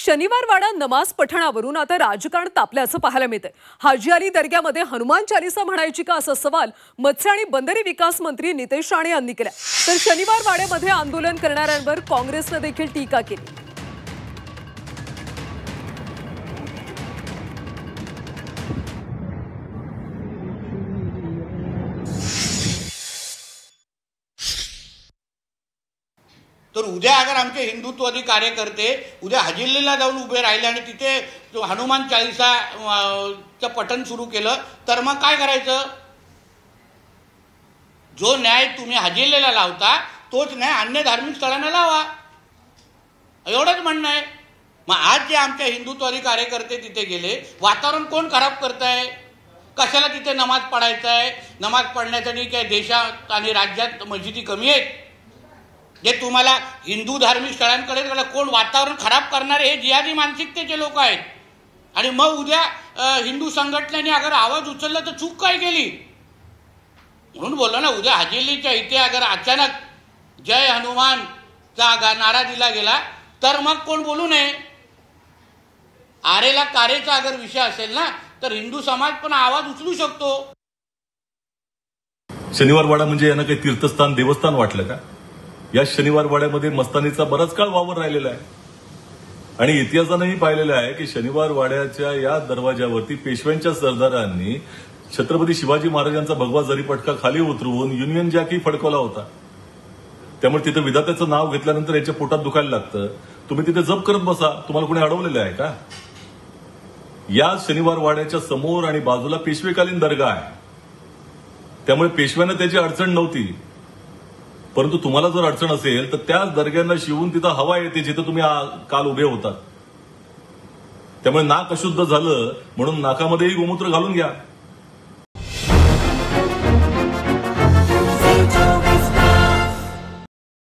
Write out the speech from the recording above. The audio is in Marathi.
शनिवारवाडा नमाज पठणावरून आता राजकारण तापल्याचं पाहायला मिळतंय। हाजी अली दर्ग्यामध्ये हनुमान चालीसा म्हणायची का असा सवाल मत्स्य आणि बंदरी विकास मंत्री नितेश राणे यांनी केला। तर शनिवारवाड्यामध्ये आंदोलन करणाऱ्यांवर काँग्रेसने देखील टीका केली। तर उद्या अगर आमचे हिंदुत्ववादी कार्यकर्ते उद्या हजिल्लीला जाऊन उभे राहिले आणि तिथे हनुमान चालीसा पठण सुरू केलं तर मग काय करायचं? जो न्याय तुम्ही हजिल्लीला लावता तोच न्याय अन्य धार्मिक स्थळांना लावा, एवढंच म्हणणं आहे। मग आज जे आमचे हिंदुत्ववादी कार्यकर्ते तिथे गेले, वातावरण कोण खराब करताय? कशाला तिथे नमाज पढायचा आहे? नमाज पढण्यासाठी काय देशात आणि राज्यात मस्जिदी कमी आहेत? जे तुम्हाला हिंदू धार्मिक स्थळांकडे कोण वातावरण खराब करणारे हे जिहादी मानसिकतेचे लोक आहेत। आणि मग उद्या हिंदू संघटनेने अगर आवाज उचलला तर चूक काय केली? म्हणून बोललो ना, उद्या हजेलीच्या इथे अगर अचानक जय हनुमानचा नारा दिला गेला तर मग कोण बोलू नये। आरेला कारेचा अगर विषय असेल ना तर हिंदू समाज पण आवाज उचलू शकतो। शनिवारवाडा म्हणजे यांना काही तीर्थस्थान देवस्थान वाटलं का? या शनिवारवाड्यामध्ये मस्तानीचा बराच काळ वावर राहिलेला आहे आणि इतिहासानेही पाहिलेलं आहे की शनिवारवाड्याच्या या दरवाजावरती पेशव्यांच्या सरदारांनी छत्रपती शिवाजी महाराजांचा भगवा जरीपटका खाली उतरवून युनियन जॅकही फडकवला होता। त्यामुळे तिथे विधात्याचं नाव घेतल्यानंतर याच्या पोटात दुखायला लागतं। तुम्ही तिथे जप करत बसा, तुम्हाला कोणी अडवलेलं आहे का? या शनिवारवाड्याच्या समोर आणि बाजूला पेशवेकालीन दर्गा आहे, त्यामुळे पेशव्यांना त्याची अडचण नव्हती। परंतु तुम्हाला जर अडचण असेल तर त्याच दर्ग्यांना शिवून तिथं हवा येते जिथं तुम्ही काल उभे होतात। त्यामुळे नाक अशुद्ध झालं म्हणून नाकामध्येही गोमूत्र घालून घ्या।